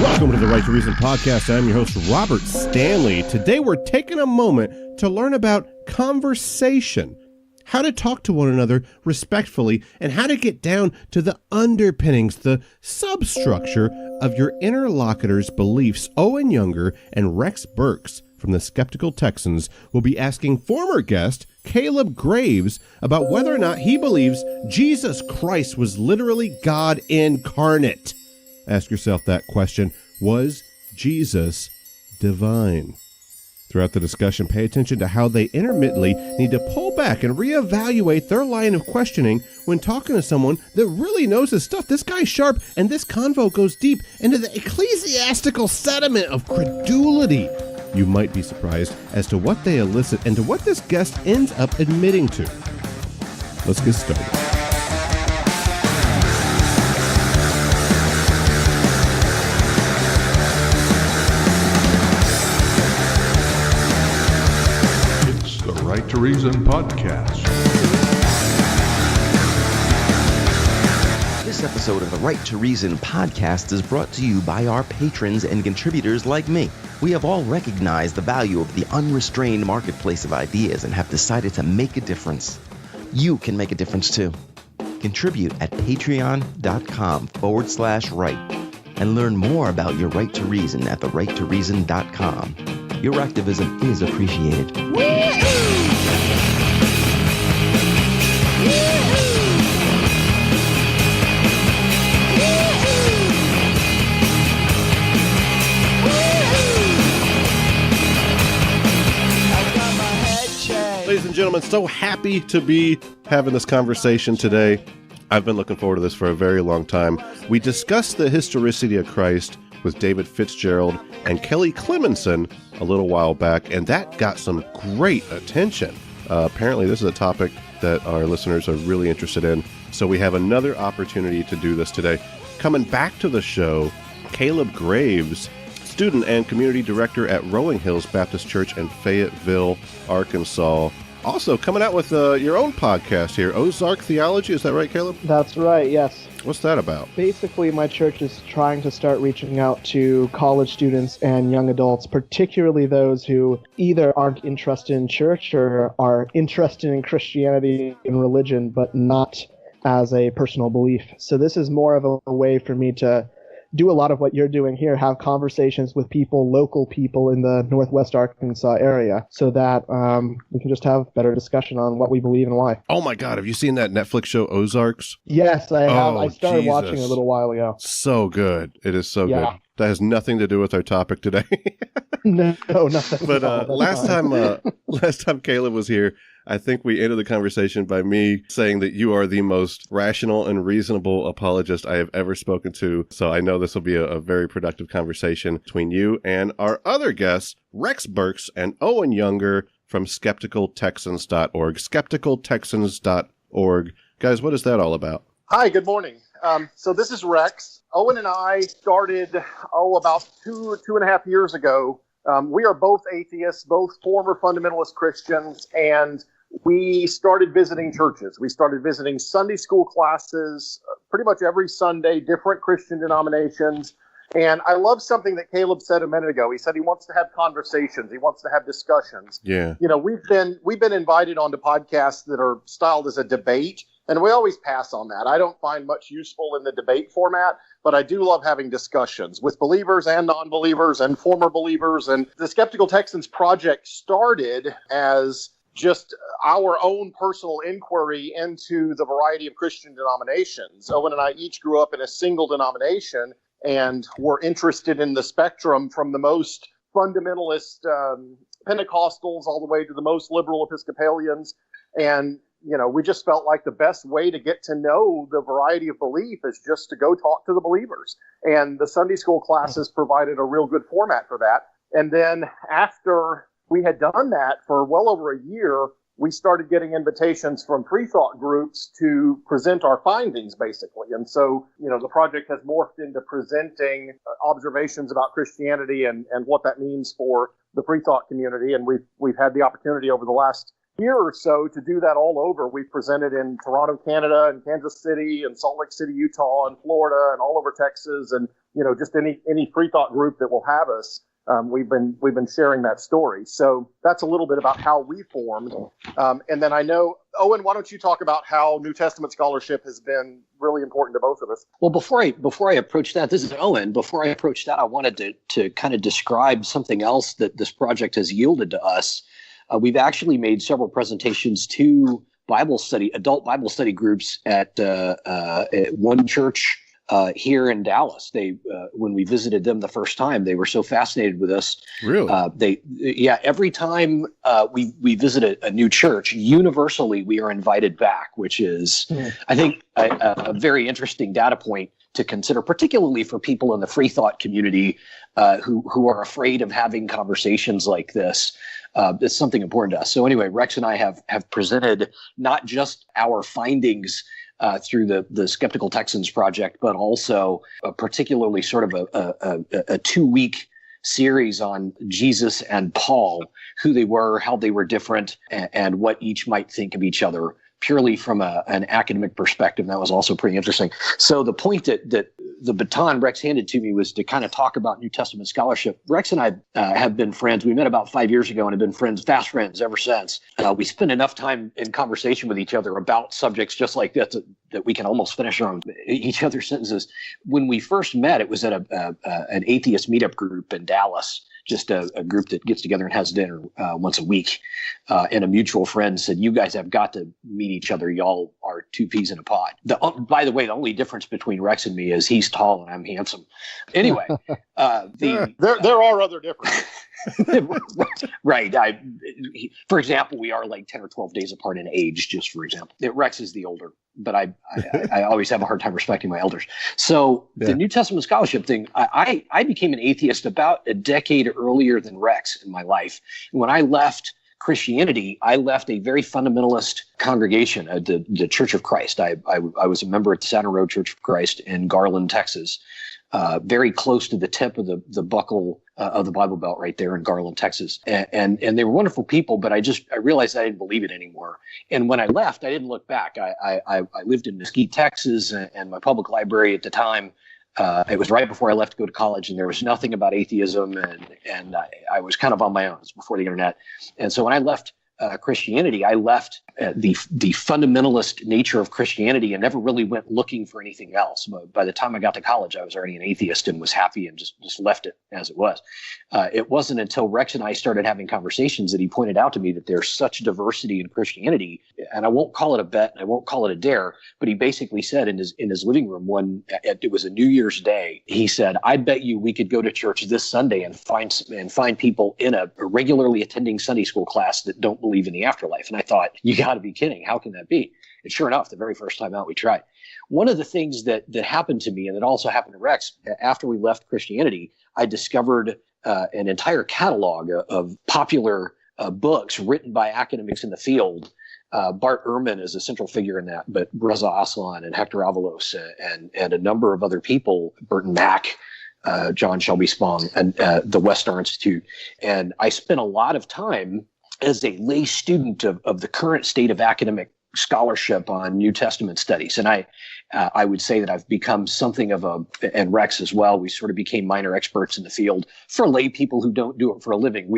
Welcome to the Right to Reason podcast. I'm your host, Robert Stanley. Today we're taking a moment to learn about conversation, how to talk to one another respectfully, and how to get down to the underpinnings, the substructure of your interlocutor's beliefs. Owen Younger and Rex Burks from the Skeptical Texans will be asking former guest Kaleb Graves about whether or not he believes Jesus Christ was literally God incarnate. Ask yourself that question. Was Jesus divine? Throughout the discussion, pay attention to how they intermittently need to pull back and reevaluate their line of questioning when talking to someone that really knows his stuff. This guy's sharp, and this convo goes deep into the ecclesiastical sediment of credulity. You might be surprised as to what they elicit and to what this guest ends up admitting to. Let's get started. Right to Reason podcast. This episode of the Right to Reason podcast is brought to you by our patrons and contributors like me. We have all recognized the value of the unrestrained marketplace of ideas and have decided to make a difference. You can make a difference too. Contribute at patreon.com/right and learn more about your right to reason at therighttoreason.com. Your activism is appreciated. Ladies and gentlemen, so happy to be having this conversation today. I've been looking forward to this for a very long time. We discussed the historicity of Christ with David Fitzgerald and Kelly Clemenson a little while back, and that got some great attention. Apparently, this is a topic that our listeners are really interested in, so we have another opportunity to do this today. Coming back to the show, Kaleb Graves, student and community director at Rolling Hills Baptist Church in Fayetteville, Arkansas. Also coming out with your own podcast here, Ozark Theology. Is that right, Kaleb? That's right, yes. What's that about? Basically, my church is trying to start reaching out to college students and young adults, particularly those who either aren't interested in church or are interested in Christianity and religion, but not as a personal belief. So this is more of a way for me to do a lot of what you're doing here, have conversations with people, local people in the Northwest Arkansas area, so that we can just have better discussion on what we believe and why. Oh my God, have you seen that Netflix show Ozarks? Yes, I have. I started Jesus. watching a little while ago. So good. It is so Yeah. good. That has nothing to do with our topic today. No, nothing. But That's fine. last time Kaleb was here, I think we ended the conversation by me saying that you are the most rational and reasonable apologist I have ever spoken to. So I know this will be a very productive conversation between you and our other guests, Rex Burks and Owen Younger from skepticaltexans.org. Skepticaltexans.org. Guys, what is that all about? Hi, good morning. So this is Rex. Owen and I started, about two and a half years ago. We are both atheists, both former fundamentalist Christians, and we started visiting churches. We started visiting Sunday school classes pretty much every Sunday, different Christian denominations. And I love something that Kaleb said a minute ago. He said he wants to have conversations. He wants to have discussions. Yeah. You know, we've been invited onto podcasts that are styled as a debate, and we always pass on that. I don't find much useful in the debate format, but I do love having discussions with believers and non-believers and former believers. And the Skeptical Texans project started as just our own personal inquiry into the variety of Christian denominations. Owen and I each grew up in a single denomination and were interested in the spectrum from the most fundamentalist Pentecostals all the way to the most liberal Episcopalians. And you know, we just felt like the best way to get to know the variety of belief is just to go talk to the believers. And the Sunday school classes provided a real good format for that. And then after we had done that for well over a year, we started getting invitations from free thought groups to present our findings, basically. And so, you know, the project has morphed into presenting observations about Christianity and what that means for the free thought community. And we've had the opportunity over the last year or so to do that all over. We've presented in Toronto, Canada, and Kansas City, and Salt Lake City, Utah, and Florida, and all over Texas, and just any free thought group that will have us. We've been sharing that story. So that's a little bit about how we formed. And then I know, Owen, why don't you talk about how New Testament scholarship has been really important to both of us? Well, before I approach that, this is Owen. Before I approach that, I wanted to kind of describe something else that this project has yielded to us. We've actually made several presentations to adult Bible study groups at one church here in Dallas. When we visited them the first time, they were so fascinated with us. Really? Every time we visit a new church, universally we are invited back, which is, I think, a very interesting data point to consider, particularly for people in the free thought community who are afraid of having conversations like this. It's something important to us. So anyway, Rex and I have presented not just our findings through the Skeptical Texans project, but also particularly sort of a 2-week series on Jesus and Paul, who they were, how they were different, and what each might think of each other, purely from an academic perspective. That was also pretty interesting. So the point that the baton Rex handed to me was to kind of talk about New Testament scholarship. Rex and I have been friends. We met about 5 years ago and have been fast friends ever since. We spend enough time in conversation with each other about subjects just like that that we can almost finish on each other's sentences. When we first met, it was at an atheist meetup group in Dallas. Just a group that gets together and has dinner once a week. And a mutual friend said, "You guys have got to meet each other. Y'all are two peas in a pod." By the way, the only difference between Rex and me is he's tall and I'm handsome. Anyway, there are other differences. Right. For example, we are like 10 or 12 days apart in age, just for example. Rex is the older, but I always have a hard time respecting my elders. So the New Testament scholarship thing, I became an atheist about a decade earlier than Rex in my life. And when I left Christianity, I left a very fundamentalist congregation, the Church of Christ. I was a member at the Saturn Road Church of Christ in Garland, Texas. Very close to the tip of the buckle of the Bible Belt right there in Garland, Texas. And they were wonderful people, but I realized I didn't believe it anymore. And when I left, I didn't look back. I lived in Mesquite, Texas, and my public library at the time, it was right before I left to go to college, and there was nothing about atheism, and I was kind of on my own. It was before the internet. And so when I left Christianity, I left the fundamentalist nature of Christianity and never really went looking for anything else. But by the time I got to college, I was already an atheist and was happy and just left it as it was. It wasn't until Rex and I started having conversations that he pointed out to me that there's such diversity in Christianity, and I won't call it a bet and I won't call it a dare, but he basically said in his living room it was a New Year's Day, he said, "I bet you we could go to church this Sunday and find people in a regularly attending Sunday school class that don't believe in the afterlife." And I thought, you got to be kidding. How can that be? And sure enough, the very first time out, we tried. One of the things that happened to me, and that also happened to Rex, after we left Christianity, I discovered an entire catalog of popular books written by academics in the field. Bart Ehrman is a central figure in that, but Reza Aslan and Hector Avalos and a number of other people, Burton Mack, John Shelby Spong, and the Westar Institute. And I spent a lot of time as a lay student of the current state of academic scholarship on New Testament studies. And I would say that I've become something of and Rex as well, we sort of became minor experts in the field for lay people who don't do it for a living.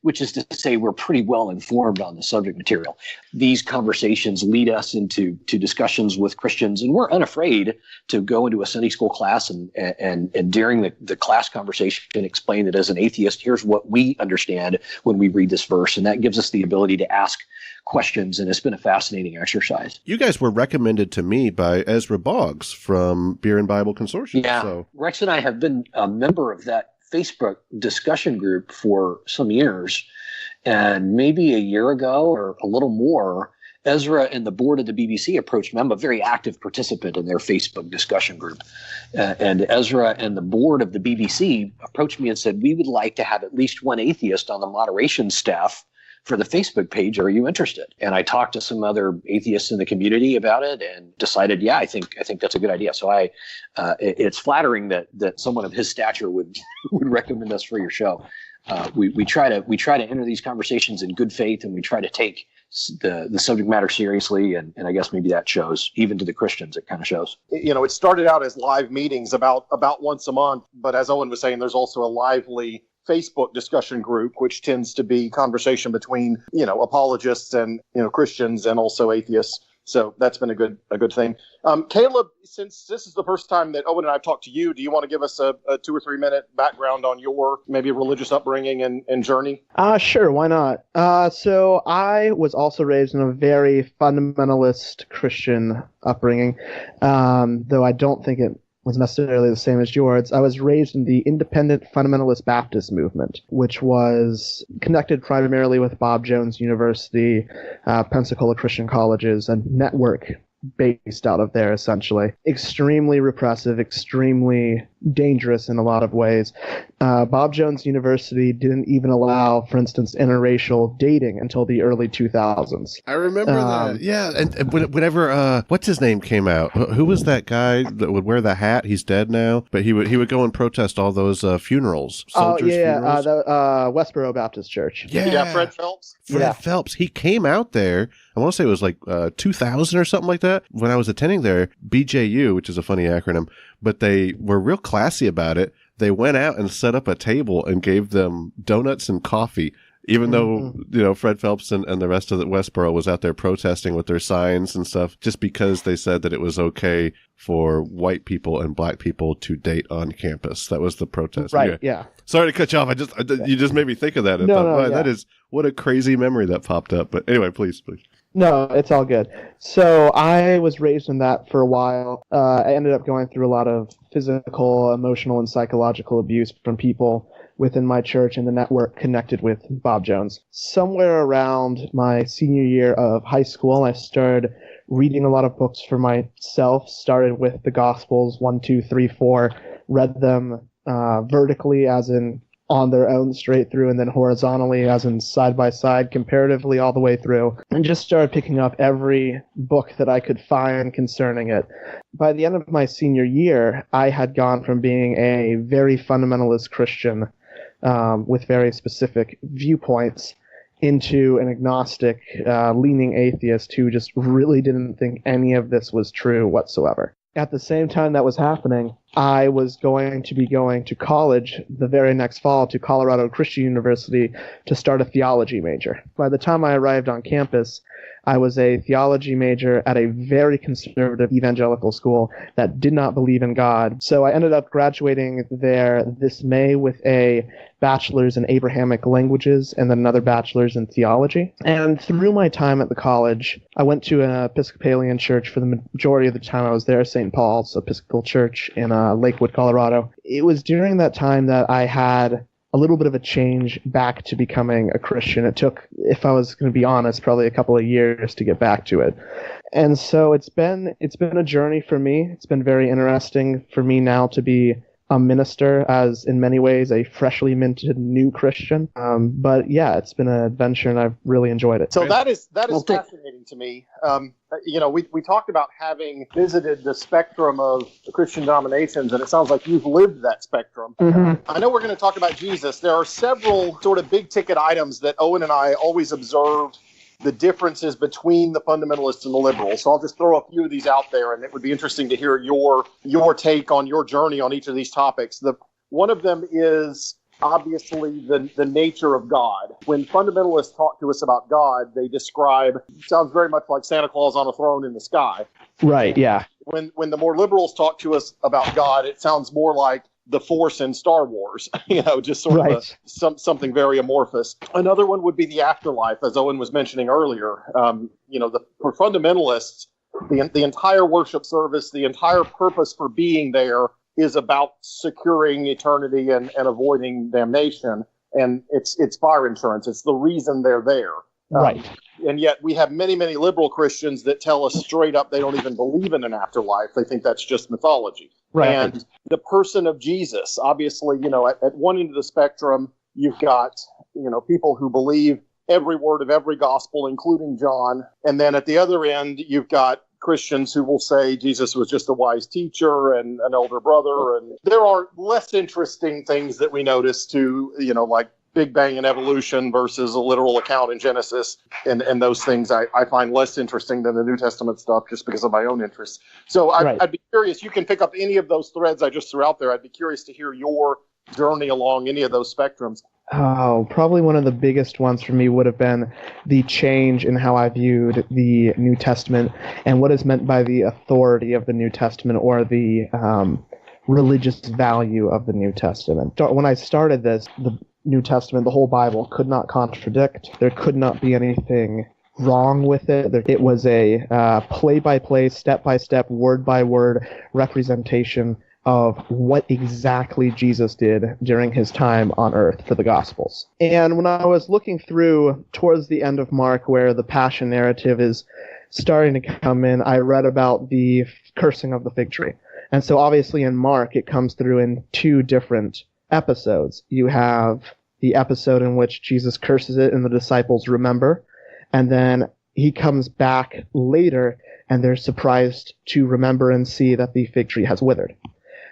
Which is to say we're pretty well informed on the subject material. These conversations lead us into discussions with Christians, and we're unafraid to go into a Sunday school class and during the class conversation explain that as an atheist, here's what we understand when we read this verse. And that gives us the ability to ask questions, and it's been a fascinating exercise. You guys were recommended to me by Ezra Boggs from Beer and Bible Consortium. Yeah, so. Rex and I have been a member of that Facebook discussion group for some years, and maybe a year ago or a little more, Ezra and the board of the BBC approached me. I'm a very active participant in their Facebook discussion group. And Ezra and the board of the BBC approached me and said, "We would like to have at least one atheist on the moderation staff for the Facebook page. Are you interested?" And I talked to some other atheists in the community about it and decided, yeah, I think that's a good idea. So it's flattering that someone of his stature would recommend us for your show. We try to enter these conversations in good faith, and we try to take the subject matter seriously, and I guess maybe that shows even to the Christians. It kind of shows. It started out as live meetings about once a month, but as Owen was saying, there's also a lively Facebook discussion group, which tends to be conversation between, apologists and, Christians and also atheists. So that's been a good thing. Kaleb, since this is the first time that Owen and I have talked to you, do you want to give us a 2 or 3 minute background on your maybe religious upbringing and journey? Sure, why not? So I was also raised in a very fundamentalist Christian upbringing, though I don't think it was necessarily the same as yours. I was raised in the Independent Fundamentalist Baptist movement, which was connected primarily with Bob Jones University, Pensacola Christian Colleges, a network based out of there, essentially. Extremely repressive, extremely dangerous in a lot of ways. Bob Jones University didn't even allow, for instance, interracial dating until the early 2000s. I remember that. Yeah, and whenever what's his name came out, who was that guy that would wear the hat? He's dead now, but he would go and protest all those funerals. Soldiers' funerals. Westboro Baptist Church. Yeah, Fred Phelps. Fred Phelps. He came out there. I want to say it was like 2000 or something like that. When I was attending there, BJU, which is a funny acronym, but they were real classy about it. They went out and set up a table and gave them donuts and coffee, even though, Fred Phelps and the rest of the Westboro was out there protesting with their signs and stuff, just because they said that it was okay for white people and black people to date on campus. That was the protest. Right, yeah. Sorry to cut you off. You just made me think of that. That is, what a crazy memory that popped up. But anyway, please. No, it's all good. So I was raised in that for a while. I ended up going through a lot of physical, emotional, and psychological abuse from people within my church and the network connected with Bob Jones. Somewhere around my senior year of high school, I started reading a lot of books for myself, started with the Gospels, 1, 2, 3, 4, read them vertically, as in on their own straight through, and then horizontally, as in side by side, comparatively all the way through, and just started picking up every book that I could find concerning it. By the end of my senior year, I had gone from being a very fundamentalist Christian with very specific viewpoints into an agnostic, leaning atheist who just really didn't think any of this was true whatsoever. At the same time that was happening, I was going to be going to college the very next fall to Colorado Christian University to start a theology major. By the time I arrived on campus, I was a theology major at a very conservative evangelical school that did not believe in God. So I ended up graduating there this May with a bachelor's in Abrahamic languages and then another bachelor's in theology. And through my time at the college, I went to an Episcopalian church for the majority of the time I was there, St. Paul's Episcopal Church in Lakewood, Colorado. It was during that time that I had a little bit of a change back to becoming a Christian. It took, if I was going to be honest, probably a couple of years to get back to it. And so it's been a journey for me. It's been very interesting for me now to be a minister, as in many ways a freshly minted new Christian. But yeah, it's been an adventure and I've really enjoyed it. So that is fascinating to me. We talked about having visited the spectrum of Christian denominations, and it sounds like you've lived that spectrum. Mm-hmm. I know we're going to talk about Jesus. There are several sort of big ticket items that Owen and I always observed the differences between the fundamentalists and the liberals. So I'll just throw a few of these out there, and it would be interesting to hear your take on your journey on each of these topics. One of them is obviously the nature of God. When fundamentalists talk to us about God, they describe, sounds very much like Santa Claus on a throne in the sky. Right, yeah. When the more liberals talk to us about God, it sounds more like the Force in Star Wars, just sort of something very amorphous. Another one would be the afterlife, as Owen was mentioning earlier. For fundamentalists, the entire worship service, the entire purpose for being there is about securing eternity and avoiding damnation. And it's fire insurance. It's the reason they're there. Right. And yet we have many, many liberal Christians that tell us straight up they don't even believe in an afterlife. They think that's just mythology. Right. And the person of Jesus, obviously, at one end of the spectrum, you've got, people who believe every word of every gospel, including John. And then at the other end, you've got Christians who will say Jesus was just a wise teacher and an elder brother. And there are less interesting things that we notice too, like Big Bang and evolution versus a literal account in Genesis, and those things I find less interesting than the New Testament stuff, just because of my own interests. So I'd be curious. You can pick up any of those threads I just threw out there. I'd be curious to hear your journey along any of those spectrums. Oh, probably one of the biggest ones for me would have been the change in how I viewed the New Testament and what is meant by the authority of the New Testament, or the religious value of the New Testament. When I started this, the New Testament, the whole Bible, could not contradict. There could not be anything wrong with it. It was a play-by-play, step-by-step, word-by-word representation of what exactly Jesus did during his time on earth for the Gospels. And when I was looking through towards the end of Mark, where the Passion narrative is starting to come in, I read about the cursing of the fig tree. And so obviously in Mark, it comes through in two different episodes. You have the episode in which Jesus curses it and the disciples remember, and then he comes back later and they're surprised to remember and see that the fig tree has withered.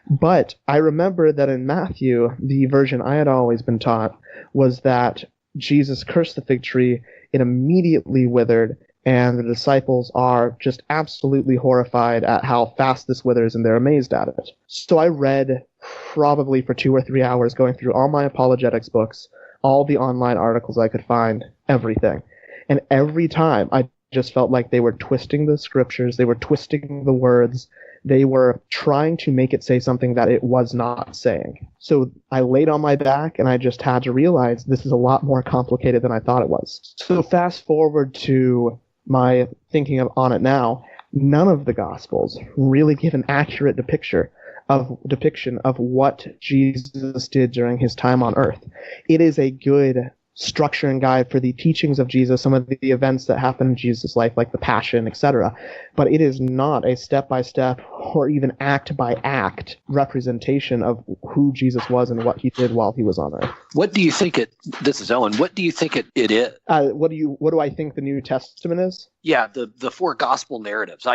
But I remember that in Matthew, the version I had always been taught was that Jesus cursed the fig tree, it immediately withered, and the disciples are just absolutely horrified at how fast this withers, and they're amazed at it. So I read probably for 2 or 3 hours, going through all my apologetics books, all the online articles I could find, everything. And every time I just felt like they were twisting the scriptures, they were twisting the words, they were trying to make it say something that it was not saying. So I laid on my back and I just had to realize this is a lot more complicated than I thought it was. So fast forward to my thinking on it now, none of the Gospels really give an accurate depiction of what Jesus did during his time on earth. It is a good structure and guide for the teachings of Jesus, some of the events that happened in Jesus' life, like the Passion, etc. But it is not a step-by-step or even act-by-act representation of who Jesus was and what he did while he was on earth. What do you think this is Owen, what do you think it is? What do I think the New Testament is? Yeah, the 4 gospel narratives.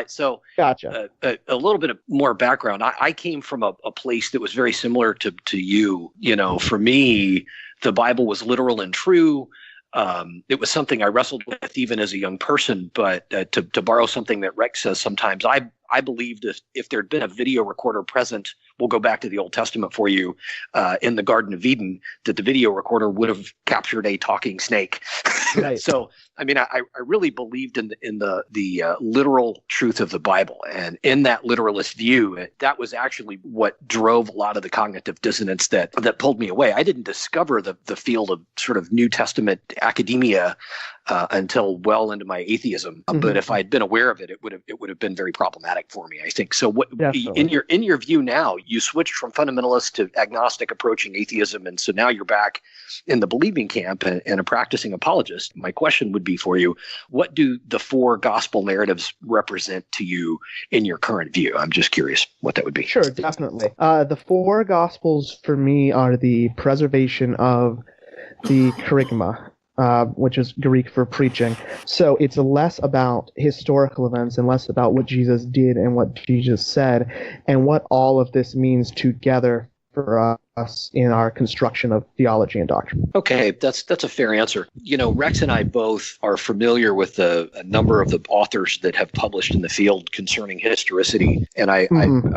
Gotcha. A little bit of more background. I came from a place that was very similar to you. You know, for me, the Bible was literal and true. It was something I wrestled with even as a young person. But to borrow something that Rex says sometimes, I believed if there'd been a video recorder present, we'll go back to the Old Testament for you, in the Garden of Eden, that the video recorder would have captured a talking snake. Right. So, I mean, I really believed in the literal truth of the Bible. And in that literalist view, that was actually what drove a lot of the cognitive dissonance that pulled me away. I didn't discover the field of sort of New Testament academia until well into my atheism. Mm-hmm. But if I'd been aware of it, it would have been very problematic for me, I think. So what in your view now, you switched from fundamentalist to agnostic approaching atheism, and so now you're back in the believing camp and a practicing apologist. My question would be for you, what do the 4 gospel narratives represent to you in your current view? I'm just curious what that would be. Sure, definitely. The 4 gospels for me are the preservation of the kerygma, which is Greek for preaching. So it's less about historical events and less about what Jesus did and what Jesus said and what all of this means together for us in our construction of theology and doctrine. Okay, that's a fair answer. You know, Rex and I both are familiar with a number of the authors that have published in the field concerning historicity, and I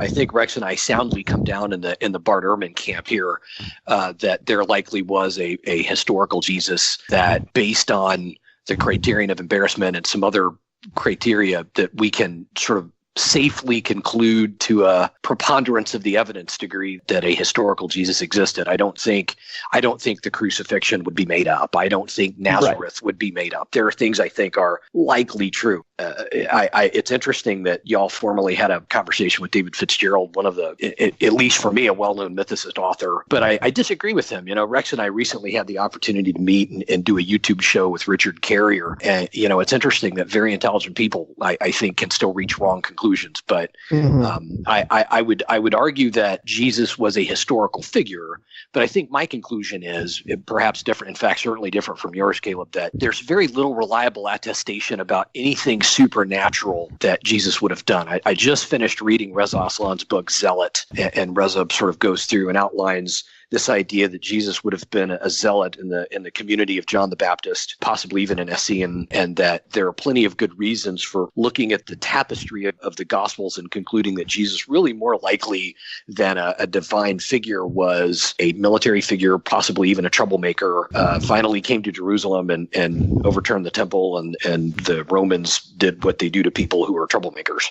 think Rex and I soundly come down in the Bart Ehrman camp here, that there likely was a historical Jesus that, based on the criterion of embarrassment and some other criteria, that we can sort of safely conclude to a preponderance of the evidence degree that a historical Jesus existed. I don't think the crucifixion would be made up. I don't think Nazareth would be made up. There are things I think are likely true. It's interesting that y'all formerly had a conversation with David Fitzgerald, one of the, at least for me, a well-known mythicist author. But I disagree with him. You know, Rex and I recently had the opportunity to meet and do a YouTube show with Richard Carrier. And, you know, it's interesting that very intelligent people, I think, can still reach wrong conclusions. But I would argue that Jesus was a historical figure. But I think my conclusion is perhaps different, in fact, certainly different from yours, Caleb, that there's very little reliable attestation about anything supernatural that Jesus would have done. I just finished reading Reza Aslan's book Zealot, and Reza sort of goes through and outlines this idea that Jesus would have been a zealot in the community of John the Baptist, possibly even an Essene, and that there are plenty of good reasons for looking at the tapestry of the Gospels and concluding that Jesus, really more likely than a divine figure, was a military figure, possibly even a troublemaker, finally came to Jerusalem and overturned the temple, and the Romans did what they do to people who are troublemakers.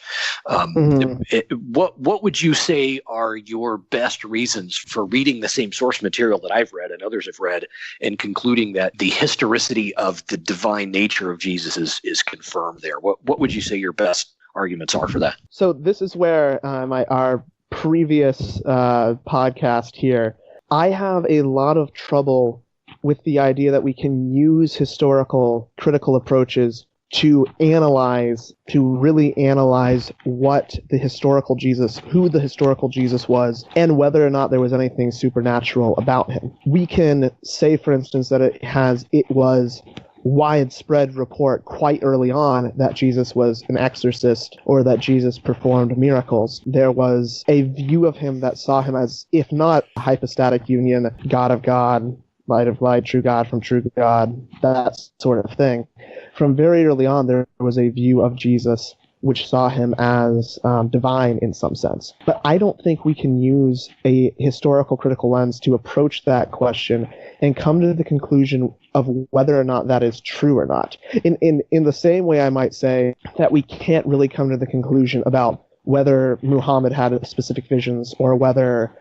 What would you say are your best reasons for reading the same source material that I've read and others have read and concluding that the historicity of the divine nature of Jesus is confirmed there? What would you say your best arguments are for that? So this is where our previous podcast here, I have a lot of trouble with the idea that we can use historical critical approaches to really analyze what the historical Jesus, who the historical Jesus was, and whether or not there was anything supernatural about him. We can say, for instance, that it was widespread report quite early on that Jesus was an exorcist or that Jesus performed miracles. There was a view of him that saw him as, if not a hypostatic union, God of God, light of light, true God from true God, that sort of thing. From very early on, there was a view of Jesus which saw him as divine in some sense. But I don't think we can use a historical critical lens to approach that question and come to the conclusion of whether or not that is true or not. In the same way I might say that we can't really come to the conclusion about whether Muhammad had specific visions or whether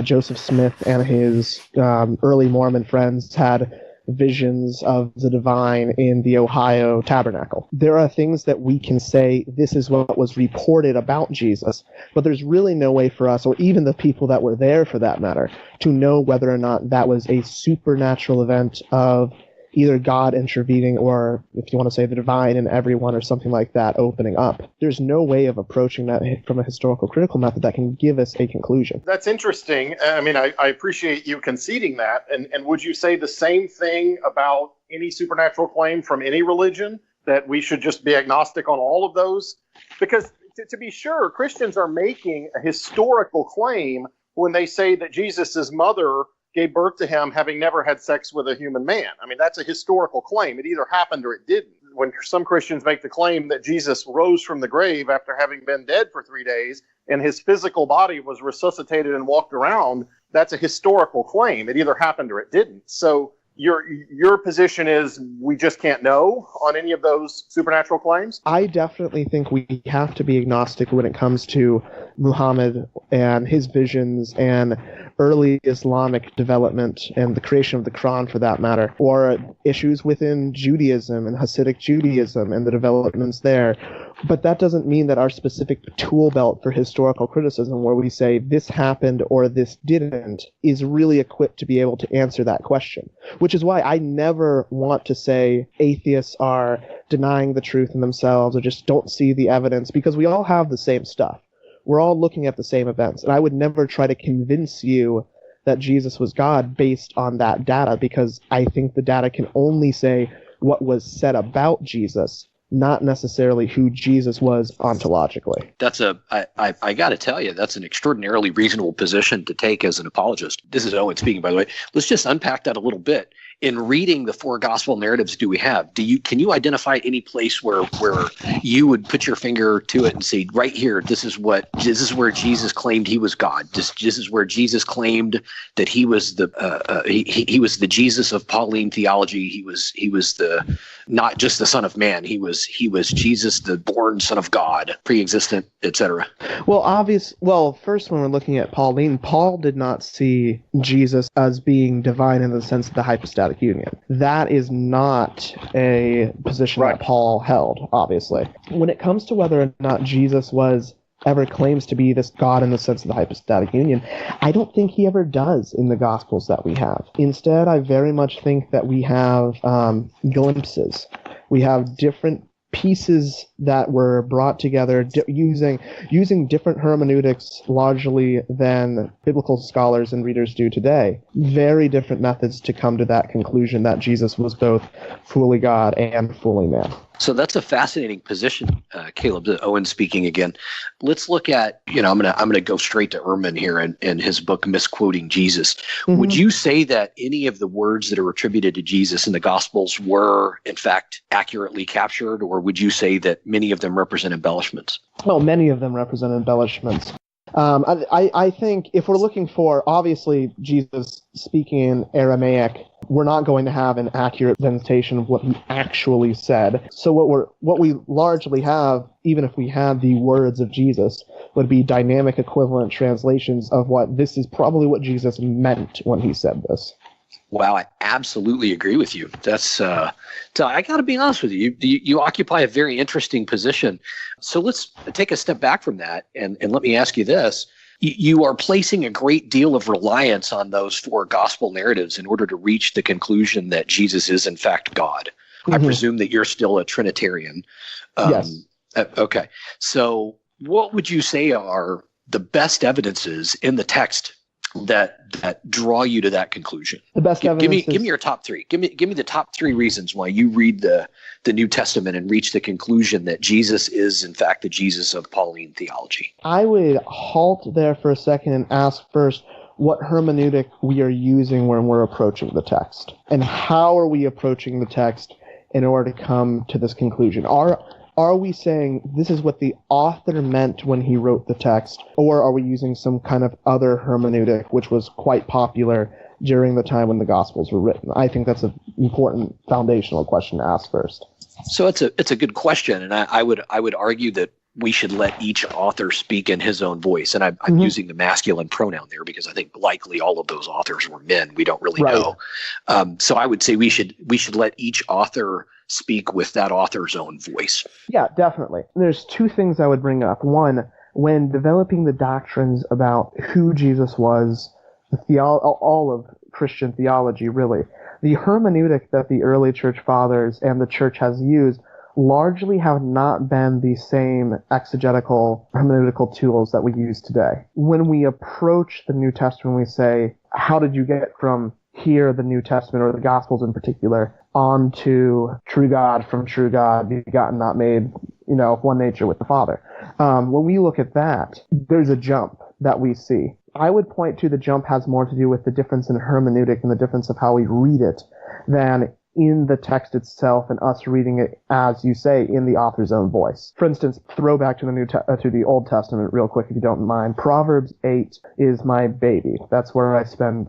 Joseph Smith and his early Mormon friends had visions of the divine in the Ohio Tabernacle. There are things that we can say this is what was reported about Jesus, but there's really no way for us, or even the people that were there for that matter, to know whether or not that was a supernatural event of either God intervening or, if you want to say, the divine in everyone or something like that opening up. There's no way of approaching that from a historical critical method that can give us a conclusion. That's interesting. I mean, I appreciate you conceding that. And would you say the same thing about any supernatural claim from any religion, that we should just be agnostic on all of those? Because to be sure, Christians are making a historical claim when they say that Jesus' mother gave birth to him having never had sex with a human man. I mean, that's a historical claim. It either happened or it didn't. When some Christians make the claim that Jesus rose from the grave after having been dead for 3 days and his physical body was resuscitated and walked around, that's a historical claim. It either happened or it didn't. So your position is we just can't know on any of those supernatural claims? I definitely think we have to be agnostic when it comes to Muhammad and his visions and early Islamic development and the creation of the Quran, for that matter, or issues within Judaism and Hasidic Judaism and the developments there. But that doesn't mean that our specific tool belt for historical criticism, where we say this happened or this didn't, is really equipped to be able to answer that question. Which is why I never want to say atheists are denying the truth in themselves or just don't see the evidence, because we all have the same stuff. We're all looking at the same events. And I would never try to convince you that Jesus was God based on that data, because I think the data can only say what was said about Jesus, not necessarily who Jesus was ontologically. I got to tell you, that's an extraordinarily reasonable position to take as an apologist. This is Owen speaking, by the way. Let's just unpack that a little bit. In reading the four gospel narratives can you identify any place where you would put your finger to it and say, right here, this is where Jesus claimed he was God. This is where Jesus claimed that he was he was the Jesus of Pauline theology. He was the not just the Son of Man. He was Jesus, the born Son of God, pre-existent, etc. Well, first, when we're looking at Pauline, Paul did not see Jesus as being divine in the sense of the hypostatic union. That is not a position that Paul held, obviously. When it comes to whether or not Jesus ever claims to be this God in the sense of the hypostatic union, I don't think he ever does in the Gospels that we have. Instead, I very much think that we have glimpses. We have different pieces that were brought together using different hermeneutics largely than biblical scholars and readers do today. Very different methods to come to that conclusion that Jesus was both fully God and fully man. So that's a fascinating position, Caleb. Owen speaking again. Let's look at, I'm gonna go straight to Ehrman here in his book Misquoting Jesus. Mm-hmm. Would you say that any of the words that are attributed to Jesus in the Gospels were in fact accurately captured, or would you say that many of them represent embellishments? Well, many of them represent embellishments. I think if we're looking for, obviously, Jesus speaking in Aramaic, we're not going to have an accurate presentation of what he actually said. So what we largely have, even if we had the words of Jesus, would be dynamic equivalent translations of this is probably what Jesus meant when he said this. Wow, I absolutely agree with you. That's so I got to be honest with you. You occupy a very interesting position. So let's take a step back from that, and let me ask you this. You are placing a great deal of reliance on those four gospel narratives in order to reach the conclusion that Jesus is in fact God. Mm-hmm. I presume that you're still a Trinitarian. Yes. Okay. So what would you say are the best evidences in the text that draw you to that conclusion? The best evidence. Give me your top three. Give me the top three reasons why you read the New Testament and reach the conclusion that Jesus is in fact the Jesus of Pauline theology. I would halt there for a second and ask first what hermeneutic we are using when we're approaching the text, and how are we approaching the text in order to come to this conclusion. Are we saying this is what the author meant when he wrote the text, or are we using some kind of other hermeneutic which was quite popular during the time when the Gospels were written? I think that's an important foundational question to ask first. So it's a good question, and I would argue that we should let each author speak in his own voice. And I'm mm-hmm. using the masculine pronoun there because I think likely all of those authors were men. We don't really know. So I would say we should let each author speak with that author's own voice. Yeah, definitely. There's two things I would bring up. One, when developing the doctrines about who Jesus was, all of Christian theology, really, the hermeneutic that the early church fathers and the church has used largely have not been the same exegetical hermeneutical tools that we use today. When we approach the New Testament, we say, how did you get from here, the New Testament, or the Gospels in particular, on to true God from true God, begotten, not made, of one nature with the Father? When we look at that, there's a jump that we see. I would point to the jump has more to do with the difference in hermeneutic and the difference of how we read it than in the text itself and us reading it, as you say, in the author's own voice. For instance, throw back to to the Old Testament real quick, if you don't mind. Proverbs 8 is my baby. That's where I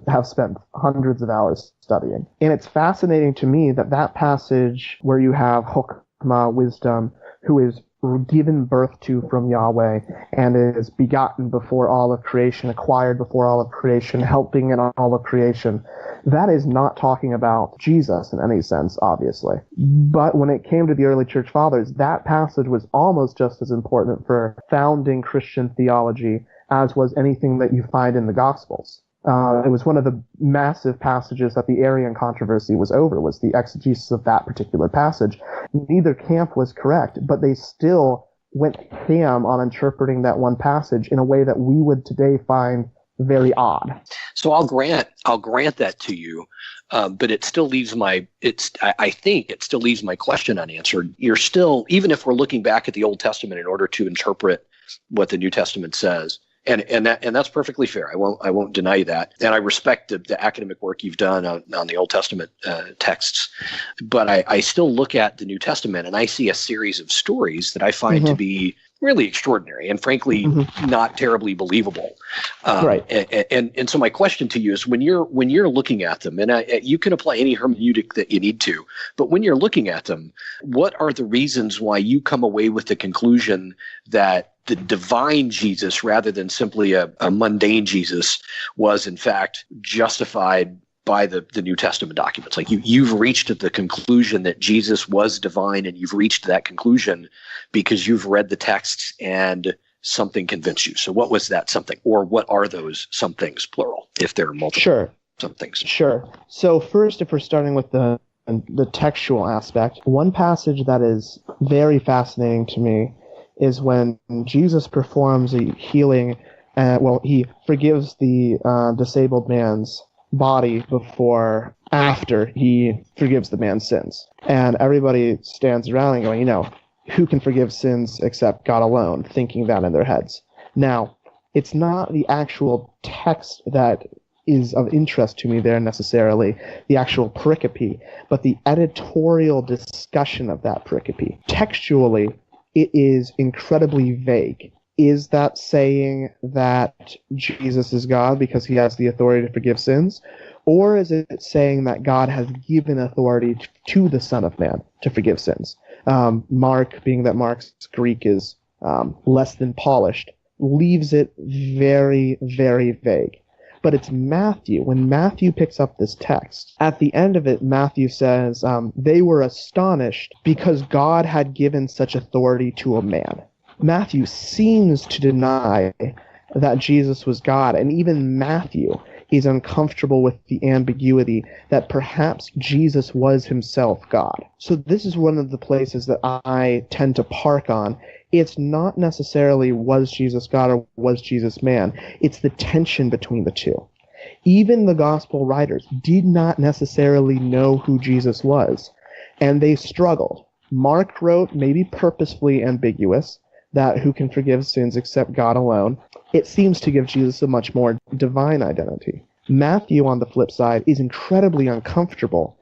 have spent hundreds of hours studying. And it's fascinating to me that passage where you have Chokmah, wisdom, who is given birth to from Yahweh and is begotten before all of creation, acquired before all of creation, helping in all of creation. That is not talking about Jesus in any sense, obviously. But when it came to the early church fathers, that passage was almost just as important for founding Christian theology as was anything that you find in the Gospels. It was one of the massive passages that the Arian controversy was over, was the exegesis of that particular passage. Neither camp was correct, but they still went ham on interpreting that one passage in a way that we would today find very odd. So I'll grant that to you, but it still leaves I think it still leaves my question unanswered. You're still, even if we're looking back at the Old Testament in order to interpret what the New Testament says, and that's perfectly fair. I won't deny that, and I respect the academic work you've done on the Old Testament texts. But I still look at the New Testament and I see a series of stories that I find mm-hmm. to be really extraordinary and frankly mm-hmm. not terribly believable. Right. And so my question to you is, when you're looking at them, and you can apply any hermeneutic that you need to, but when you're looking at them, what are the reasons why you come away with the conclusion that the divine Jesus, rather than simply a mundane Jesus, was in fact justified by the New Testament documents? Like you've reached the conclusion that Jesus was divine, and you've reached that conclusion because you've read the texts and something convinced you. So what was that something, or what are those some things, plural, if there are multiple Sure. some things? Sure. So first, if we're starting with the textual aspect, one passage that is very fascinating to me is when Jesus performs a healing. He forgives the disabled man's body before after he forgives the man's sins. And everybody stands around and going, who can forgive sins except God alone, thinking that in their heads. Now, it's not the actual text that is of interest to me there necessarily, the actual pericope, but the editorial discussion of that pericope. Textually, it is incredibly vague. Is that saying that Jesus is God because he has the authority to forgive sins? Or is it saying that God has given authority to the Son of Man to forgive sins? Mark, being that Mark's Greek is less than polished, leaves it very, very vague. But it's Matthew. When Matthew picks up this text, at the end of it, Matthew says, they were astonished because God had given such authority to a man. Matthew seems to deny that Jesus was God, and even Matthew is uncomfortable with the ambiguity that perhaps Jesus was himself God. So this is one of the places that I tend to park on. It's not necessarily was Jesus God or was Jesus man. It's the tension between the two. Even the gospel writers did not necessarily know who Jesus was, and they struggled. Mark wrote, maybe purposefully ambiguous, that who can forgive sins except God alone. It seems to give Jesus a much more divine identity. Matthew, on the flip side, is incredibly uncomfortable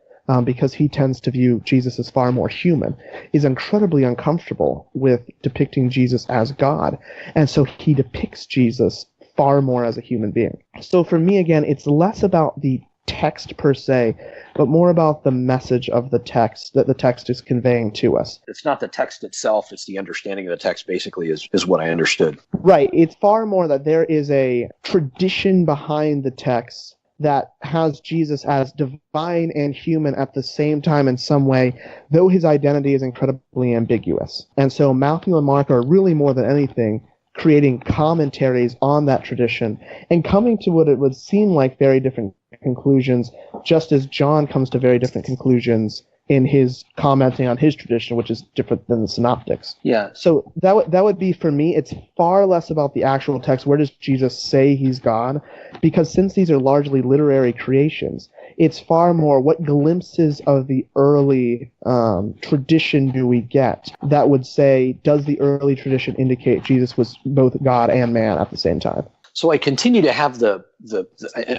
because he tends to view Jesus as far more human, is incredibly uncomfortable with depicting Jesus as God, and so he depicts Jesus far more as a human being. So for me, again, it's less about the text per se, but more about the message of the text that the text is conveying to us. It's not the text itself, it's the understanding of the text, basically, is what I understood. Right. It's far more that there is a tradition behind the text that has Jesus as divine and human at the same time in some way, though his identity is incredibly ambiguous. And so Matthew and Mark are really, more than anything, creating commentaries on that tradition and coming to what it would seem like very different conclusions, just as John comes to very different conclusions in his commenting on his tradition, which is different than the synoptics. Yeah. So that would be, for me, it's far less about the actual text. Where does Jesus say he's God? Because since these are largely literary creations, it's far more what glimpses of the early tradition do we get that would say, does the early tradition indicate Jesus was both God and man at the same time? So I continue to have and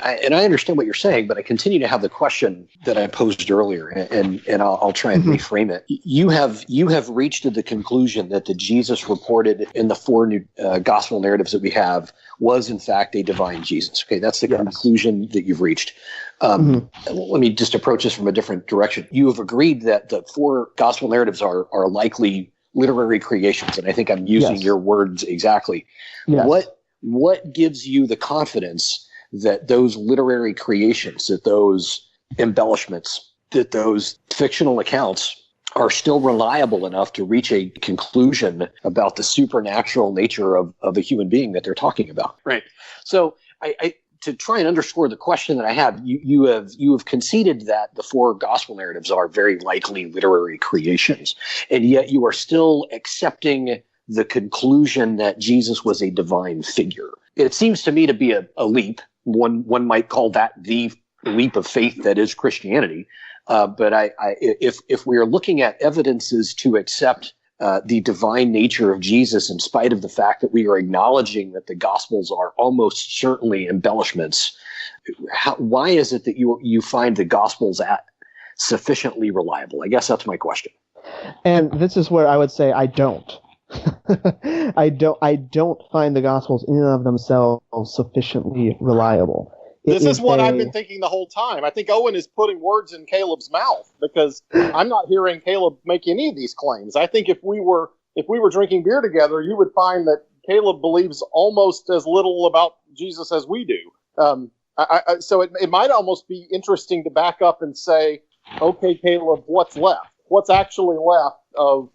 I understand what you're saying, but I continue to have the question that I posed earlier, and I'll try and reframe it. You have reached the conclusion that the Jesus reported in the four new gospel narratives that we have was in fact a divine Jesus. Okay, that's the conclusion that you've reached. Let me just approach this from a different direction. You have agreed that the four gospel narratives are likely literary creations, and I think I'm using your words exactly. Yes. What gives you the confidence that those literary creations, that those embellishments, that those fictional accounts are still reliable enough to reach a conclusion about the supernatural nature of a human being that they're talking about? Right. So I to try and underscore the question that I have, you have conceded that the four gospel narratives are very likely literary creations, and yet you are still accepting the conclusion that Jesus was a divine figure. It seems to me to be a leap. One might call that the leap of faith that is Christianity. But if we are looking at evidences to accept the divine nature of Jesus, in spite of the fact that we are acknowledging that the Gospels are almost certainly embellishments, why is it that you find the Gospels sufficiently reliable? I guess that's my question. And this is where I would say I don't. I don't find the Gospels in and of themselves sufficiently reliable. This is what I've been thinking the whole time. I think Owen is putting words in Caleb's mouth, because I'm not hearing Caleb make any of these claims. I think if we were drinking beer together, you would find that Caleb believes almost as little about Jesus as we do. So it might almost be interesting to back up and say, okay, Caleb, what's left? What's actually left of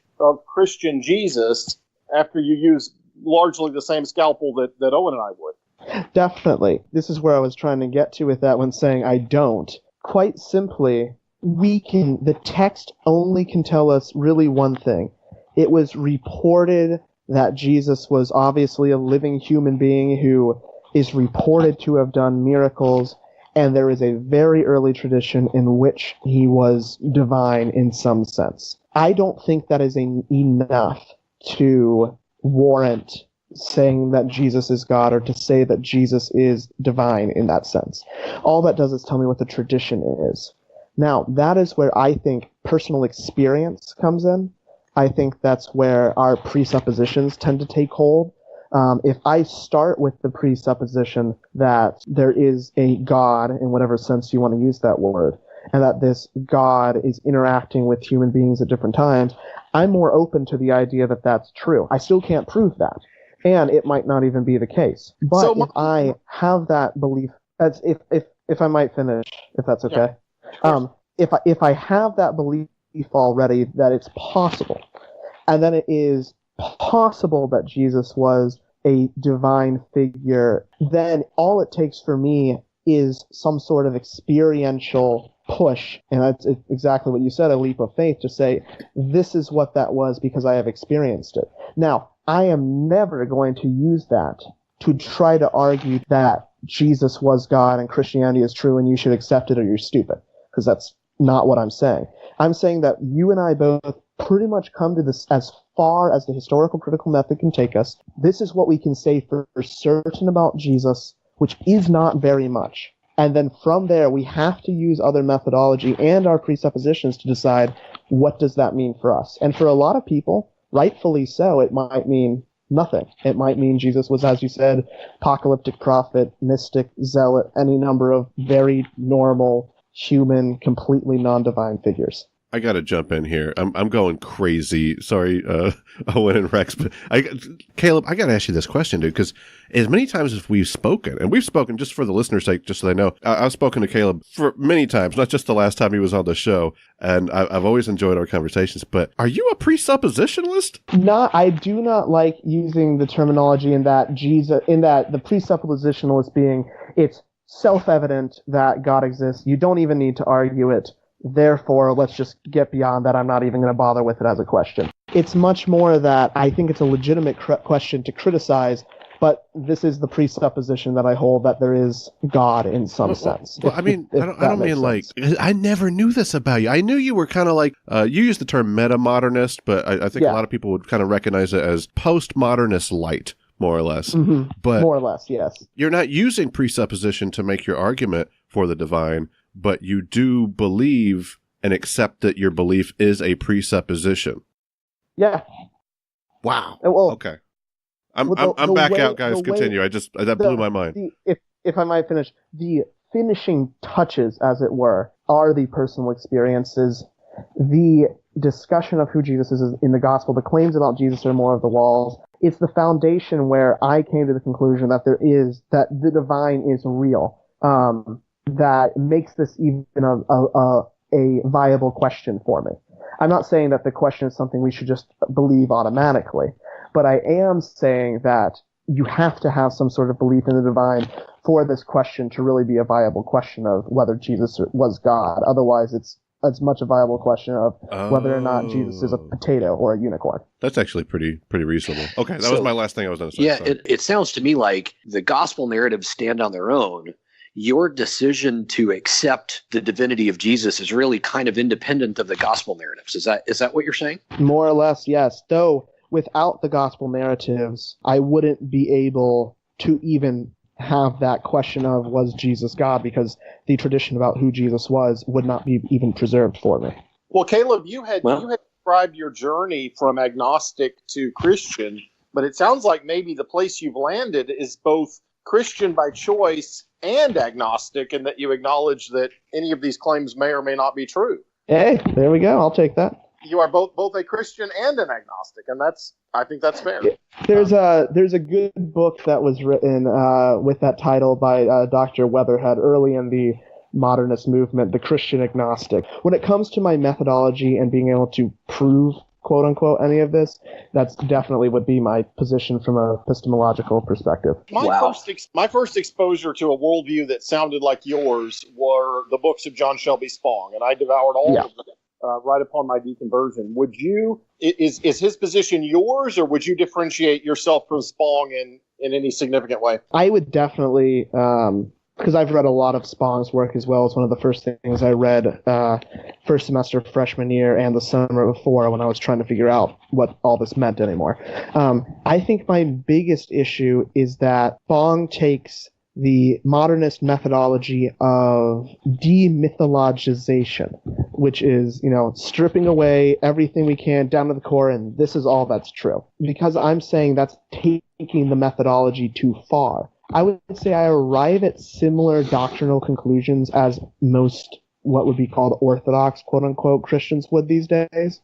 Christian Jesus after you use largely the same scalpel that Owen and I would? Definitely. This is where I was trying to get to with that when saying I don't. Quite simply, the text only can tell us really one thing. It was reported that Jesus was obviously a living human being who is reported to have done miracles, And there is a very early tradition in which he was divine in some sense. I don't think that is enough to warrant saying that Jesus is God or to say that Jesus is divine in that sense. All that does is tell me what the tradition is. Now, that is where I think personal experience comes in. I think that's where our presuppositions tend to take hold. If I start with the presupposition that there is a God, in whatever sense you want to use that word, and that this God is interacting with human beings at different times, I'm more open to the idea that that's true. I still can't prove that, and it might not even be the case. But if I have that belief, if I might finish, if that's okay, if I have that belief already that it's possible, and then it is possible that Jesus was a divine figure, then all it takes for me is some sort of experiential push, and that's exactly what you said, a leap of faith, to say, this is what that was because I have experienced it. Now, I am never going to use that to try to argue that Jesus was God and Christianity is true and you should accept it or you're stupid, because that's not what I'm saying. I'm saying that you and I both pretty much come to this as far as the historical critical method can take us. This is what we can say for certain about Jesus, which is not very much. And then from there, we have to use other methodology and our presuppositions to decide what does that mean for us. And for a lot of people, rightfully so, it might mean nothing. It might mean Jesus was, as you said, apocalyptic prophet, mystic, zealot, any number of very normal, human, completely non-divine figures. I got to jump in here. I'm going crazy. Sorry, Owen and Rex, but Kaleb, I got to ask you this question, dude, because as many times as we've spoken, and we've spoken just for the listeners' sake, just so they know, I've spoken to Kaleb for many times, not just the last time he was on the show, and I've always enjoyed our conversations. But are you a presuppositionalist? No, I do not like using the terminology in that the presuppositionalist being it's self-evident that God exists. You don't even need to argue it. Therefore, let's just get beyond that. I'm not even going to bother with it as a question. It's much more that I think it's a legitimate question to criticize, but this is the presupposition that I hold that there is God in some sense. Well, I mean, I don't mean like, I never knew this about you. I knew you were kind of like, you use the term meta-modernist, but I think a lot of people would kind of recognize it as postmodernist light, more or less. Mm-hmm. But more or less, yes. You're not using presupposition to make your argument for the divine, but you do believe and accept that your belief is a presupposition. Yeah. Wow. Well, okay. I'm back out, guys. Continue. That blew my mind. If I might finish, the finishing touches, as it were, are the personal experiences. The discussion of who Jesus is in the gospel, the claims about Jesus are more of the walls. It's the foundation where I came to the conclusion that that the divine is real. That makes this even a viable question for me. I'm not saying that the question is something we should just believe automatically, but I am saying that you have to have some sort of belief in the divine for this question to really be a viable question of whether Jesus was God. Otherwise, it's as much a viable question of whether or not Jesus is a potato or a unicorn. That's actually pretty reasonable. Okay, that was my last thing I was going to say. Yeah, it sounds to me like the gospel narratives stand on their own. Your decision to accept the divinity of Jesus is really kind of independent of the gospel narratives. Is that what you're saying? More or less, yes. Though without the gospel narratives, I wouldn't be able to even have that question of was Jesus God, because the tradition about who Jesus was would not be even preserved for me. Well, Kaleb, you had described your journey from agnostic to Christian, but it sounds like maybe the place you've landed is both Christian by choice and agnostic, and that you acknowledge that any of these claims may or may not be true. Hey, there we go. I'll take that. You are both a Christian and an agnostic, and I think that's fair. There's a good book that was written with that title by Dr. Weatherhead early in the modernist movement, The Christian Agnostic. When it comes to my methodology and being able to prove, quote unquote, any of this, that's definitely would be my position from a epistemological perspective. My first exposure to a worldview that sounded like yours were the books of John Shelby Spong, and I devoured all of them. Right upon my deconversion. Is his position yours, or would you differentiate yourself from Spong in any significant way? I would definitely because I've read a lot of Spong's work as well. It's one of the first things I read first semester freshman year and the summer before when I was trying to figure out what all this meant anymore. I think my biggest issue is that Spong takes the modernist methodology of demythologization, which is, stripping away everything we can down to the core, and this is all that's true. Because I'm saying that's taking the methodology too far. I would say I arrive at similar doctrinal conclusions as most what would be called orthodox, quote-unquote, Christians would these days,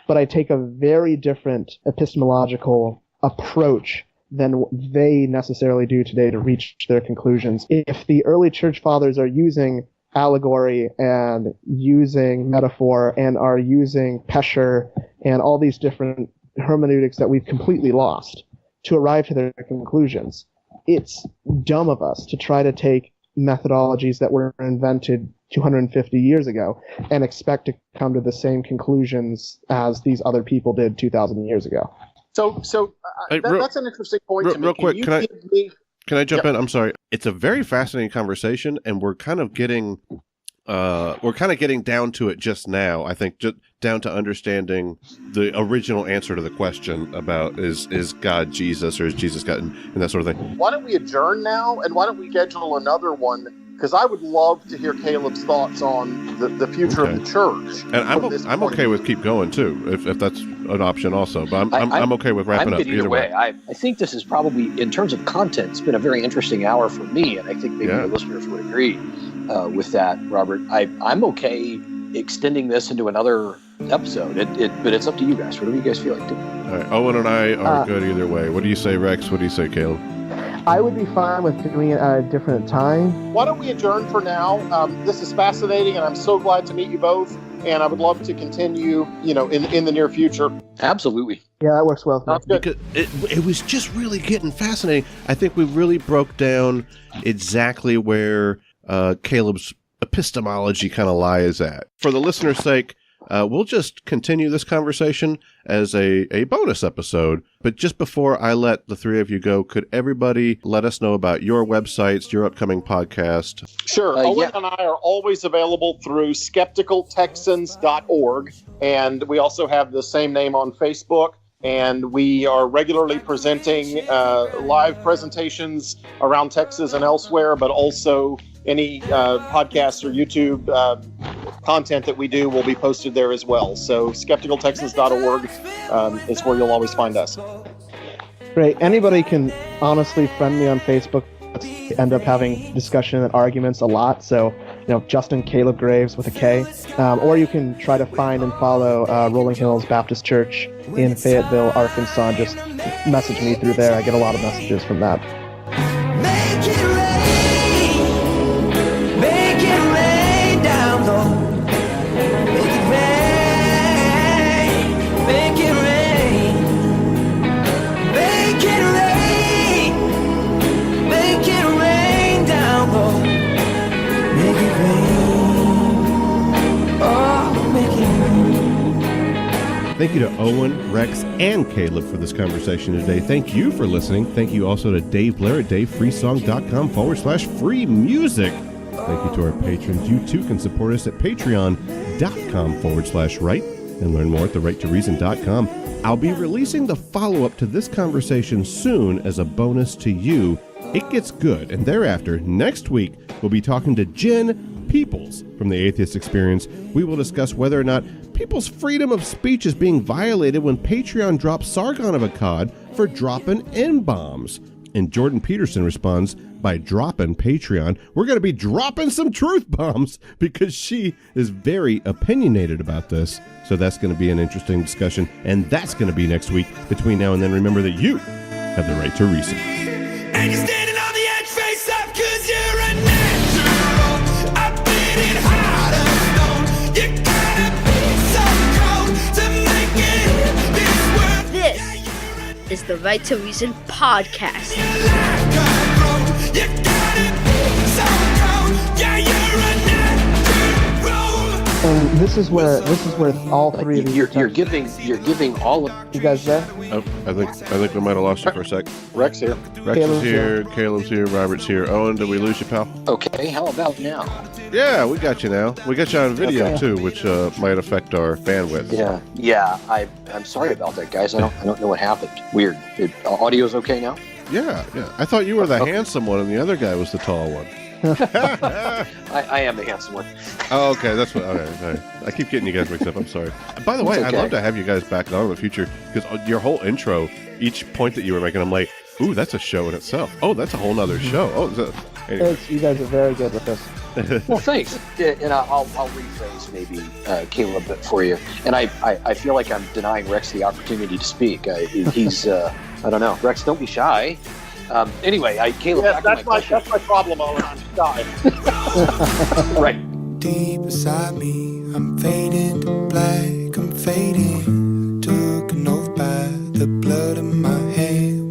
but I take a very different epistemological approach than they necessarily do today to reach their conclusions. If the early church fathers are using allegory and using metaphor and are using Pesher and all these different hermeneutics that we've completely lost to arrive to their conclusions, it's dumb of us to try to take methodologies that were invented 250 years ago and expect to come to the same conclusions as these other people did 2,000 years ago. That's an interesting point to me. Real quick, can I jump in? I'm sorry. It's a very fascinating conversation, and we're kind of getting down to it just now. I think just down to understanding the original answer to the question about is God Jesus or is Jesus God and that sort of thing. Why don't we adjourn now, and why don't we schedule another one? Because I would love to hear Caleb's thoughts on the future of the church. And I'm okay with keep going too, if that's an option also. But I'm okay with wrapping up either way. I think this is probably, in terms of content, it's been a very interesting hour for me, and I think maybe the listeners would agree with that, Robert. I'm okay extending this into another episode, but it's up to you guys. Whatever you guys feel like doing. All right, Owen and I are good either way. What do you say, Rex? What do you say, Caleb? I would be fine with doing it at a different time. Why don't we adjourn for now? This is fascinating, and I'm so glad to meet you both. And I would love to continue, in the near future. Absolutely. Yeah, that works well. That's good. Because it was just really getting fascinating. I think we really broke down exactly where Caleb's epistemology kind of lies at. For the listener's sake, we'll just continue this conversation as a bonus episode. But just before I let the three of you go, could everybody let us know about your websites, your upcoming podcast? Sure. Owen and I are always available through skepticaltexans.org. And we also have the same name on Facebook. And we are regularly presenting live presentations around Texas and elsewhere, but also any podcast or YouTube content that we do will be posted there as well. So skepticaltexans.org is where you'll always find us. Great. Anybody can honestly friend me on Facebook. We end up having discussion and arguments a lot. So, Justin Kaleb Graves with a K. Or you can try to find and follow Rolling Hills Baptist Church in Fayetteville, Arkansas. Just message me through there. I get a lot of messages from that. Make it rain down low. Make it rain, make it rain. Make it rain, make it rain down low. Make it rain, oh, make it rain. Thank you to Owen, Rex, and Caleb for this conversation today. Thank you for listening. Thank you also to Dave Blair at davefreesong.com/free music. Thank you to our patrons. You too can support us at patreon.com/right and learn more at therighttoreason.com. I'll be releasing the follow-up to this conversation soon as a bonus to you. It gets good, and thereafter, next week, we'll be talking to Jen Peoples from the Atheist Experience. We will discuss whether or not people's freedom of speech is being violated when Patreon drops Sargon of Akkad for dropping N-bombs. And Jordan Peterson responds by dropping Patreon. We're going to be dropping some truth bombs because she is very opinionated about this. So that's going to be an interesting discussion. And that's going to be next week. Between now and then, remember that you have the right to reason. And you're standing on the edge, face up, 'cause you're a natural. I've been in hard as stone. You gotta be so cold to make it this world. This is the Right to Reason podcast. You gotta be so cold. Yeah, you're a natural. And this is where all three of these. You're giving all of You guys there? Oh, I think we might have lost you for a sec. Rex here. Rex is here, Caleb's here, Robert's here. Owen, did we lose you, pal? Okay, how about now? Yeah, we got you now. We got you on video too, which might affect our bandwidth. Yeah. I'm sorry about that, guys. I don't know what happened. Weird. Audio's okay now? Yeah. I thought you were the handsome one and the other guy was the tall one. I am the handsome one. Oh, okay. That's what. Okay. I keep getting you guys mixed up. I'm sorry. By the way, I'd love to have you guys back on in the future because your whole intro, each point that you were making, I'm like, ooh, that's a show in itself. Oh, that's a whole nother show. Oh, anyway. You guys are very good with this. Well, thanks. And I'll rephrase maybe, Caleb, a bit for you. And I feel like I'm denying Rex the opportunity to speak. He's, I don't know. Rex, don't be shy. Anyway, Caleb, Yeah, that's my problem, Owen. I'm shy. Right. Deep beside me, I'm fading to black, I'm fading. Took an oath by the blood in my head.